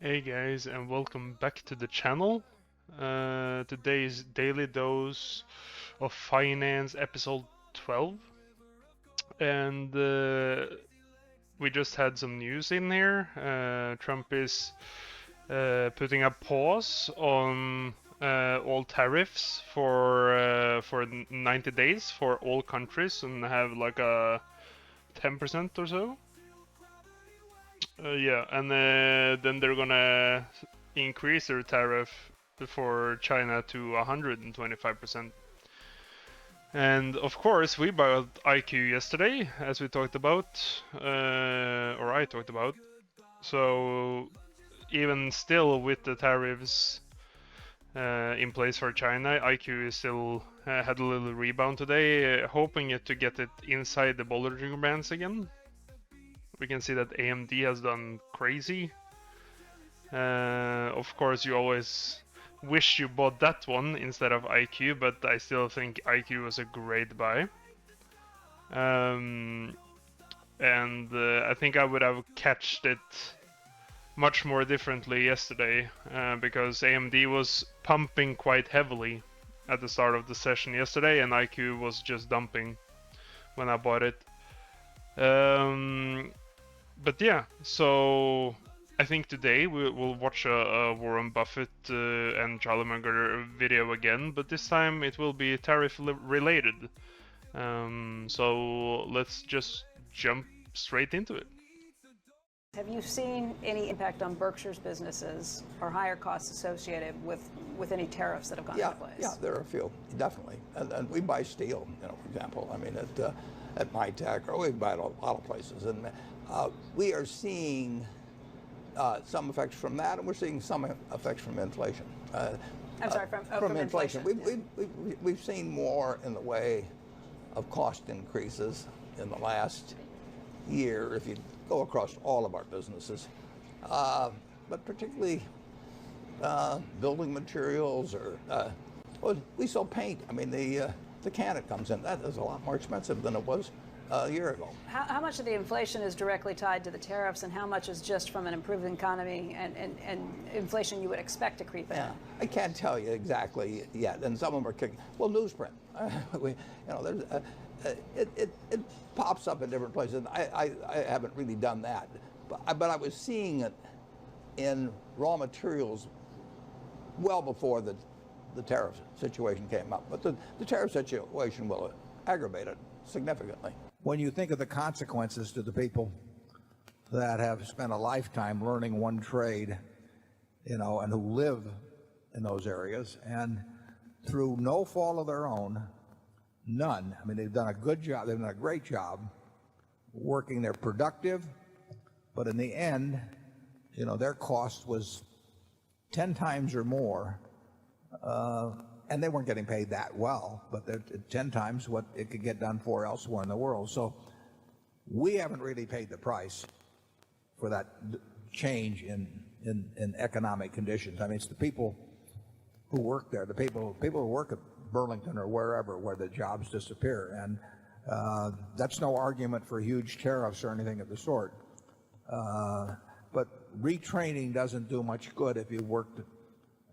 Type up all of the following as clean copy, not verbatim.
Hey guys, and welcome back to the channel. Today's Daily Dose of Finance, episode 12. And we just had some news in here. Trump is putting a pause on all tariffs for 90 days for all countries and have like a 10% or so. Yeah, and then they're gonna increase their tariff for China to 125%. And of course, we bought IQ yesterday, as we talked about, or I talked about. So even still with the tariffs in place for China, IQ is still had a little rebound today, hoping to get it inside the Bollinger Bands again. We can see that AMD has done crazy. Of course, you always wish you bought that one instead of IQ, but I still think IQ was a great buy. And I think I would have catched it much more differently yesterday because AMD was pumping quite heavily at the start of the session yesterday, and IQ was just dumping when I bought it. But yeah, so I think today we'll watch a Warren Buffett and Charlie Munger video again, but this time it will be tariff related. So let's just jump straight into it. Have you seen any impact on Berkshire's businesses or higher costs associated with any tariffs that have gone into place? Yeah, there are a few, definitely. And we buy steel, for example. I mean, at MyTech, or we buy it at a lot of places. And we are seeing some effects from that, and we're seeing some effects from inflation. I'm sorry, from inflation. We've seen more in the way of cost increases in the last year, if you go across all of our businesses, but particularly building materials or well, we sell paint. I mean, the can it comes in, that is a lot more expensive than it was a year ago. How much of the inflation is directly tied to the tariffs, and how much is just from an improving economy and inflation you would expect to creep in? Yeah, I can't tell you exactly yet, and some of them are kicking. Well, newsprint, there's. It pops up in different places. I haven't really done that, but I was seeing it in raw materials well before the tariff situation came up. But the tariff situation will aggravate it significantly. When you think of the consequences to the people that have spent a lifetime learning one trade, and who live in those areas, and through no fault of their own, none. I mean, they've done a good job. They've done a great job working. They're productive, but in the end, their cost was 10 times or more, and they weren't getting paid that well, but they're 10 times what it could get done for elsewhere in the world. So we haven't really paid the price for that change in economic conditions. I mean, it's the people who work there, the people who work at Burlington or wherever, where the jobs disappear, and that's no argument for huge tariffs or anything of the sort. But retraining doesn't do much good if you worked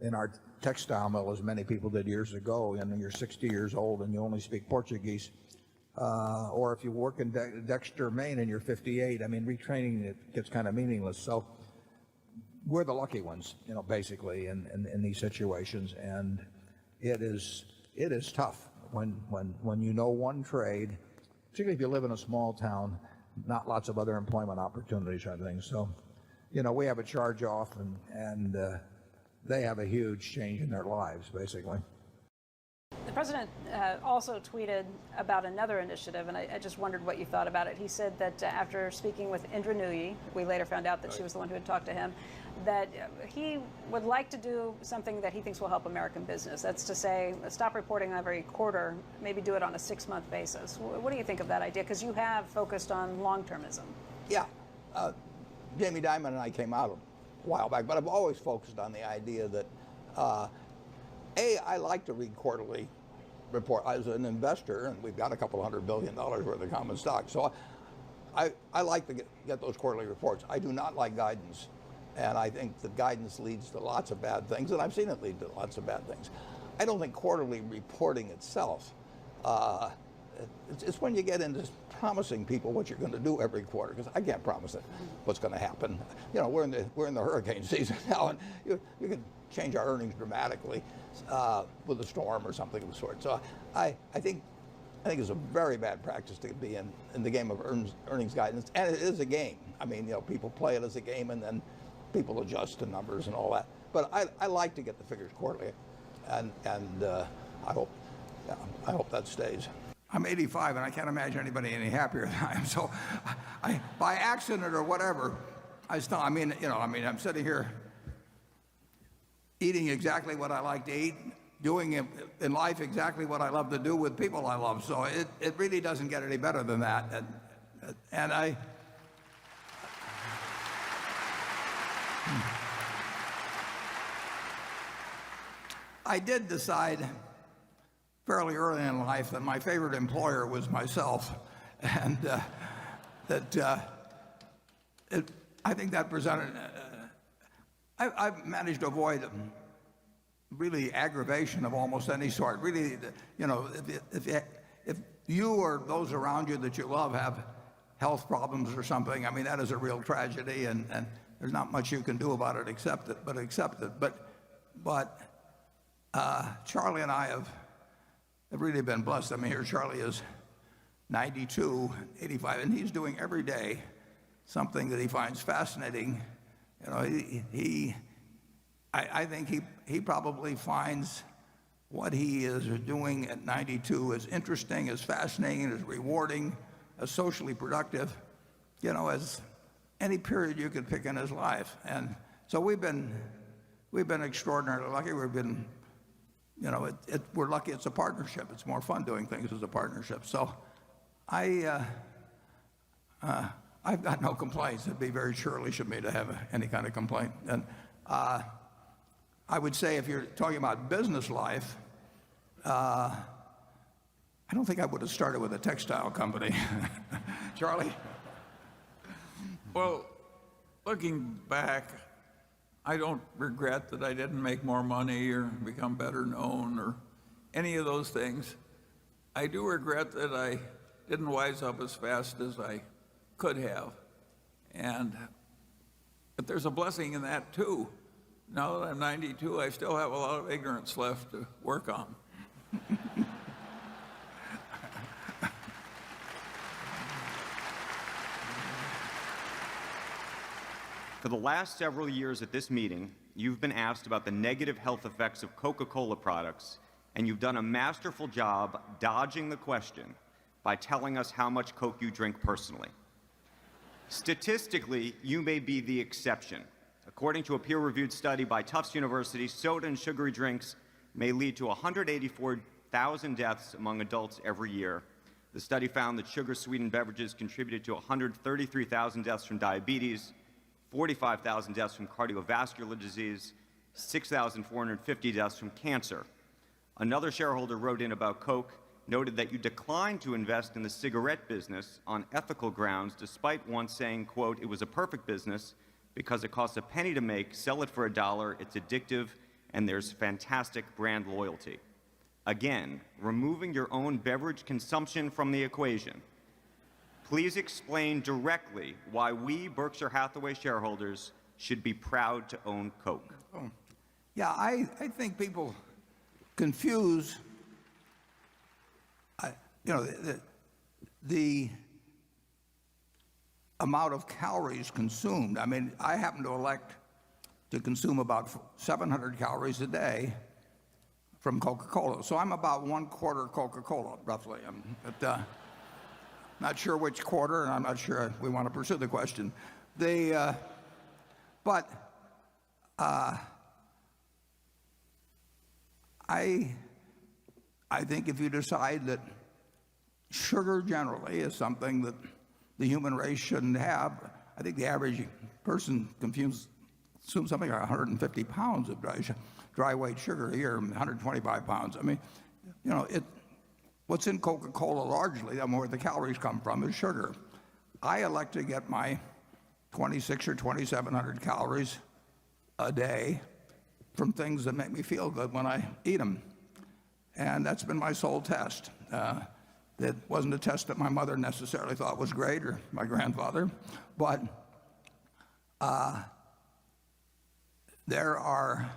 in our textile mill, as many people did years ago, and you're 60 years old and you only speak Portuguese, or if you work in Dexter, Maine, and you're 58. I mean, retraining, it gets kind of meaningless. So we're the lucky ones, basically in these situations, and it is tough when you know one trade, particularly if you live in a small town, not lots of other employment opportunities or anything. So, we have a charge off, and they have a huge change in their lives, basically. The president also tweeted about another initiative, and I just wondered what you thought about it. He said that after speaking with Indra Nooyi, we later found out that she was the one who had talked to him, that he would like to do something that he thinks will help American business. That's to say, stop reporting every quarter, maybe do it on a 6-month basis. What do you think of that idea? Because you have focused on long-termism. Yeah. Jamie Dimon and I came out a while back, but I've always focused on the idea that, I like to read quarterly report. As an investor, and we've got a couple $100 billion worth of common stock, so I like to get those quarterly reports. I do not like guidance And I think the guidance leads to lots of bad things, and I've seen it lead to lots of bad things. I don't think quarterly reporting itself, it's when you get into promising people what you're going to do every quarter, because I can't promise it what's going to happen. You know, we're in the hurricane season now, and you can change our earnings dramatically with a storm or something of the sort. So I think it's a very bad practice to be in the game of earnings guidance, and it is a game. I mean, you know, people play it as a game, and then people adjust the numbers and all that. But I like to get the figures quarterly, and I hope that stays. I'm 85, and I can't imagine anybody any happier than I am. So, by accident or whatever, I'm sitting here eating exactly what I like to eat, doing in life exactly what I love to do with people I love. So it really doesn't get any better than that. And I did decide fairly early in life that my favorite employer was myself, and I think that presented. I've managed to avoid really aggravation of almost any sort. Really, you know, if you or those around you that you love have health problems or something, I mean, that is a real tragedy, and there's not much you can do about it except it. But Charlie and I have really been blessed. I mean, here Charlie is 92, 85, and he's doing every day something that he finds fascinating. You know, I think he probably finds what he is doing at 92 as interesting, as fascinating, as rewarding, as socially productive, you know, as any period you could pick in his life. And so we've been extraordinarily lucky. We've been, you know, we're lucky it's a partnership. It's more fun doing things as a partnership. So I've got no complaints. It'd be very churlish of me to have any kind of complaint. And I would say if you're talking about business life, I don't think I would have started with a textile company. Charlie? Well, looking back, I don't regret that I didn't make more money or become better known or any of those things. I do regret that I didn't wise up as fast as I could have. But there's a blessing in that too. Now that I'm 92, I still have a lot of ignorance left to work on. For the last several years at this meeting, you've been asked about the negative health effects of Coca-Cola products, and you've done a masterful job dodging the question by telling us how much Coke you drink personally. Statistically, you may be the exception. According to a peer-reviewed study by Tufts University, soda and sugary drinks may lead to 184,000 deaths among adults every year. The study found that sugar-sweetened beverages contributed to 133,000 deaths from diabetes, 45,000 deaths from cardiovascular disease, 6,450 deaths from cancer. Another shareholder wrote in about Coke, noted that you declined to invest in the cigarette business on ethical grounds, despite once saying, quote, "It was a perfect business because it costs a penny to make, sell it for $1, it's addictive, and there's fantastic brand loyalty." Again, removing your own beverage consumption from the equation. Please explain directly why we Berkshire Hathaway shareholders should be proud to own Coke. Oh. Yeah, I think people confuse, the amount of calories consumed. I mean, I happen to elect to consume about 700 calories a day from Coca-Cola. So I'm about 1/4 Coca-Cola, roughly. Not sure which quarter, and I'm not sure we want to pursue the question. But I think if you decide that sugar generally is something that the human race shouldn't have, I think the average person consumes something like 150 pounds of dry weight sugar a year, 125 pounds. I mean, you know, what's in Coca-Cola largely, where the calories come from, is sugar. I elect to get my 2,600 or 2,700 calories a day from things that make me feel good when I eat them. And that's been my sole test. It wasn't a test that my mother necessarily thought was great, or my grandfather, but there are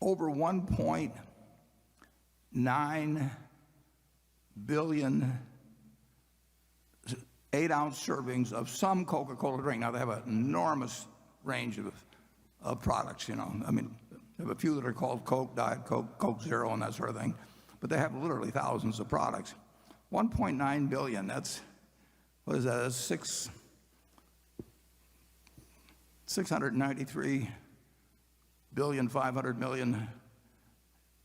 over 1.9 billion 8-ounce servings of some Coca-Cola drink. Now, they have an enormous range of products, I mean, they have a few that are called Coke, Diet Coke, Coke Zero, and that sort of thing. But they have literally thousands of products. 1.9 billion, that's, what is that, that's 693 billion, 500 million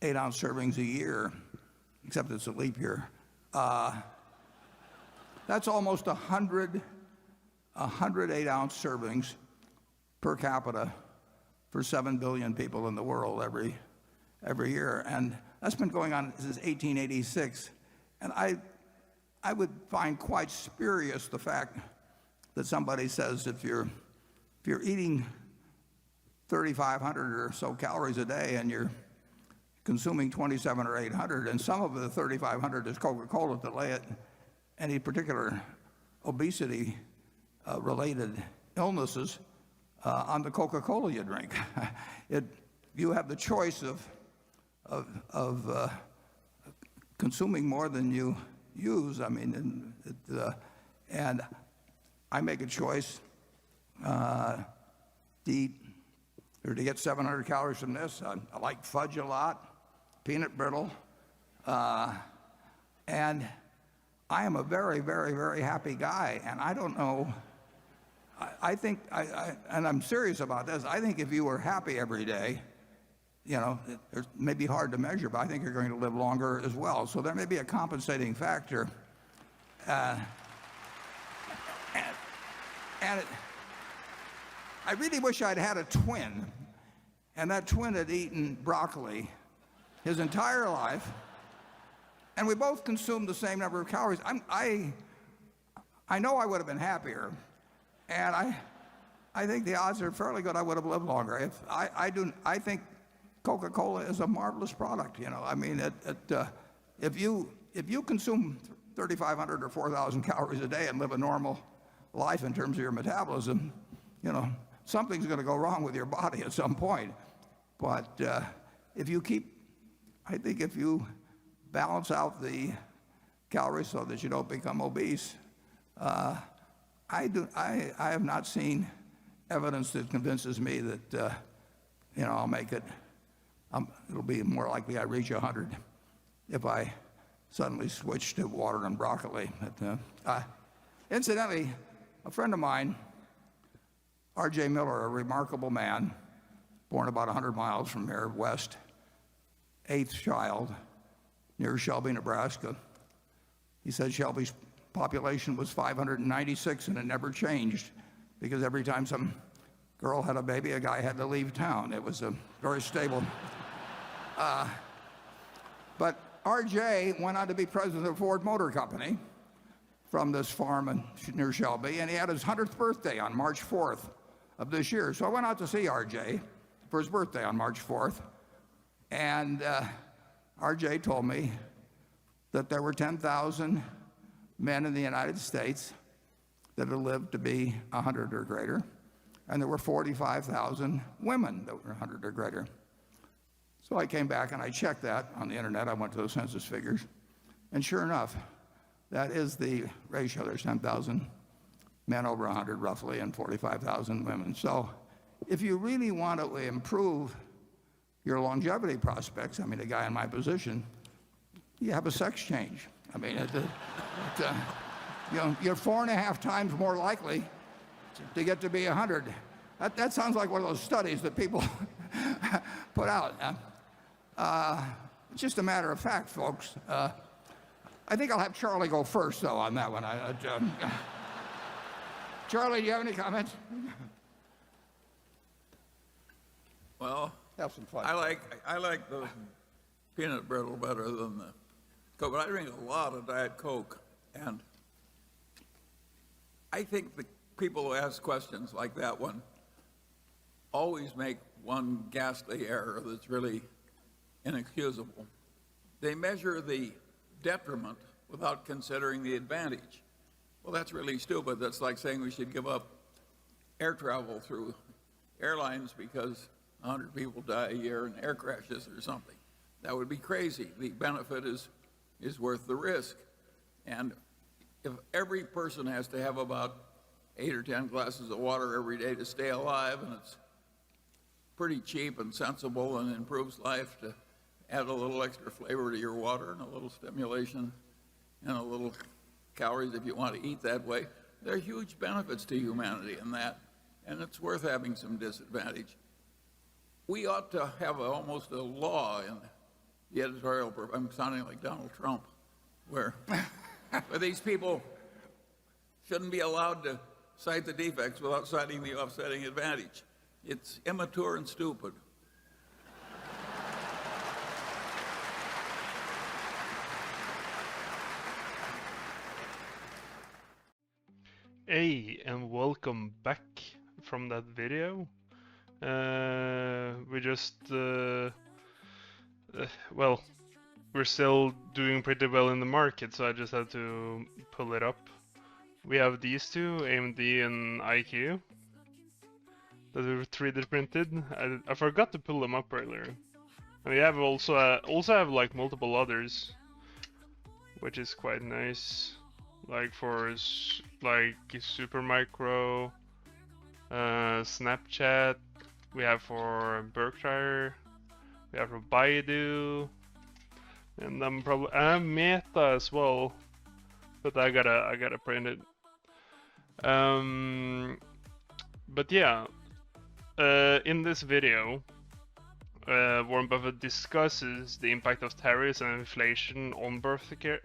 8-ounce servings a year, except it's a leap year. That's almost 100 8-ounce servings per capita for 7 billion people in the world every year. And that's been going on since 1886. And I would find quite spurious the fact that somebody says if you're eating 3,500 or so calories a day and you're consuming 27 or 800, and some of the 3,500 is Coca-Cola to lay it any particular obesity related illnesses on the Coca-Cola you drink. You have the choice of consuming more than you use. I mean, and I make a choice to eat or to get 700 calories from this. I like fudge a lot, peanut brittle, and I am a very, very, very happy guy. And I don't know, I think, and I'm serious about this, I think if you were happy every day, it may be hard to measure, but I think you're going to live longer as well. So there may be a compensating factor. I really wish I'd had a twin, and that twin had eaten broccoli his entire life, and we both consumed the same number of calories. I know I would have been happier, and I think the odds are fairly good I would have lived longer. I think Coca-Cola is a marvelous product. I mean, if you consume 3,500 or 4,000 calories a day and live a normal life in terms of your metabolism, something's going to go wrong with your body at some point. But I think if you balance out the calories so that you don't become obese, I have not seen evidence that convinces me that I'll make it. It'll be more likely I reach 100 if I suddenly switch to water and broccoli. Incidentally, a friend of mine, R.J. Miller, a remarkable man, born about 100 miles from here west, 8th child, near Shelby, Nebraska. He said Shelby's population was 596 and it never changed because every time some girl had a baby, a guy had to leave town. It was very stable. But R.J. went on to be president of Ford Motor Company from this farm near Shelby, and he had his 100th birthday on March 4th of this year. So I went out to see R.J. for his birthday on March 4th, and R.J. told me that there were 10,000 men in the United States that had lived to be 100 or greater, and there were 45,000 women that were 100 or greater. So I came back and I checked that on the internet. I went to the census figures, and sure enough, that is the ratio. There's 10,000 men over 100 roughly and 45,000 women. So if you really want to improve your longevity prospects, I mean, a guy in my position, you have a sex change. I mean, you're 4.5 times more likely to get to be 100. That sounds like one of those studies that people put out. It's just a matter of fact, folks. I think I'll have Charlie go first, though, on that one. Charlie, do you have any comments? Well, have some fun. I like the peanut brittle better than the Coke, but I drink a lot of Diet Coke, and I think people who ask questions like that one always make one ghastly error that's really inexcusable. They measure the detriment without considering the advantage. Well, that's really stupid. That's like saying we should give up air travel through airlines because 100 people die a year in air crashes or something. That would be crazy. The benefit is worth the risk. And if every person has to have about 8 or 10 glasses of water every day to stay alive, and it's pretty cheap and sensible and improves life to add a little extra flavor to your water and a little stimulation and a little calories if you want to eat that way, there are huge benefits to humanity in that, and it's worth having some disadvantage. We ought to have almost a law in the editorial, I'm sounding like Donald Trump, where these people shouldn't be allowed to cite the defects without citing the offsetting advantage. It's immature and stupid. Hey, and welcome back from that video. We just, well, we're still doing pretty well in the market, so I just had to pull it up. We have these two, AMD and IQ, that were 3D printed. I forgot to pull them up earlier. And we have also have like multiple others, which is quite nice. Like for like Supermicro, Snapchat. We have for Berkshire. We have for Baidu, and I'm probably Meta as well. But I gotta print it. But yeah, in this video, Warren Buffett discusses the impact of tariffs and inflation on Berkshire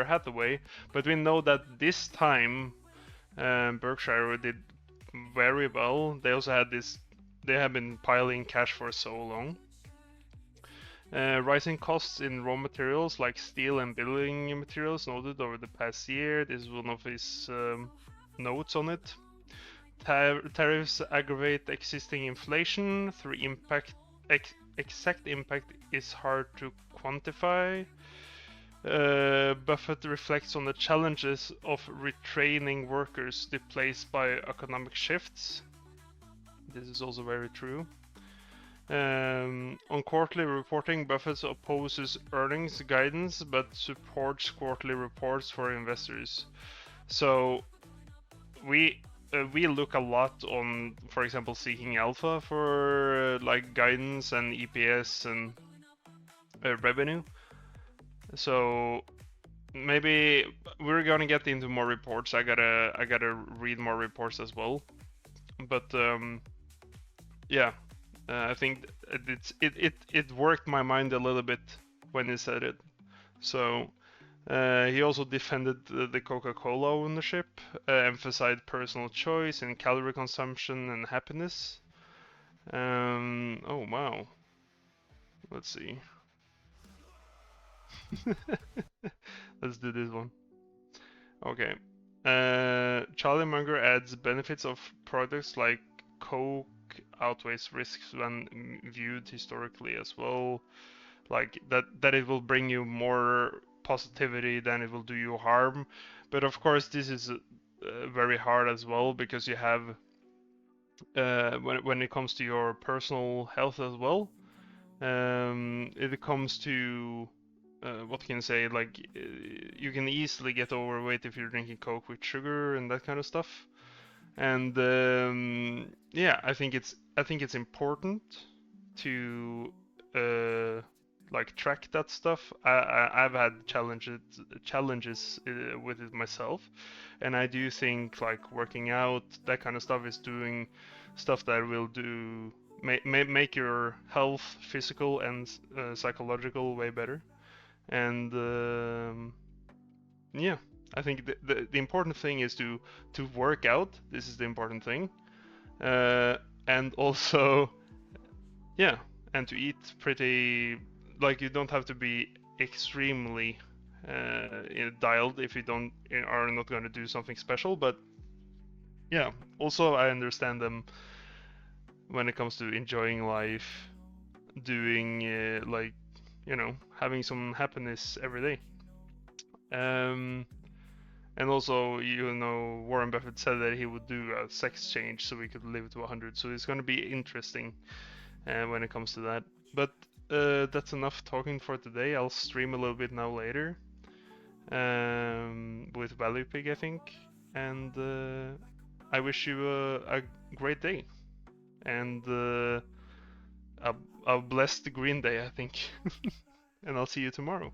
Hathaway, but we know that this time Berkshire did very well. They also had this, they have been piling cash for so long. Rising costs in raw materials like steel and building materials noted over the past year. This is one of his notes on it. Tariffs aggravate existing inflation through impact. Exact impact is hard to quantify. Buffett reflects on the challenges of retraining workers displaced by economic shifts. This is also very true. On quarterly reporting, Buffett opposes earnings guidance but supports quarterly reports for investors. So we look a lot on, for example, Seeking Alpha for like guidance and EPS and revenue. So maybe we're gonna get into more reports. I gotta read more reports as well. But yeah, I think it worked my mind a little bit when he said it. So. He also defended the Coca-Cola ownership, emphasized personal choice and calorie consumption and happiness. Oh wow. Let's see. Let's do this one. Okay. Charlie Munger adds benefits of products like Coke outweighs risks when viewed historically as well. Like that it will bring you more positivity than it will do you harm. But of course this is very hard as well, because you have when it comes to your personal health as well, it comes to what can you say, like you can easily get overweight if you're drinking Coke with sugar and that kind of stuff. And yeah, I think it's important to like track that stuff. I've had challenges with it myself, and I do think like working out, that kind of stuff, is doing stuff that will do make your health, physical and psychological, way better. And yeah, I think the important thing is to work out. This is the important thing, and also yeah, and to eat pretty. Like, you don't have to be extremely dialed if you are not going to do something special. But yeah, also I understand them when it comes to enjoying life, doing like, having some happiness every day. And also, Warren Buffett said that he would do a sex change so we could live to 100. So it's going to be interesting when it comes to that. But that's enough talking for today. I'll stream a little bit now later with Value Pig, I think. And I wish you a great day and a blessed green day, I think. And I'll see you tomorrow.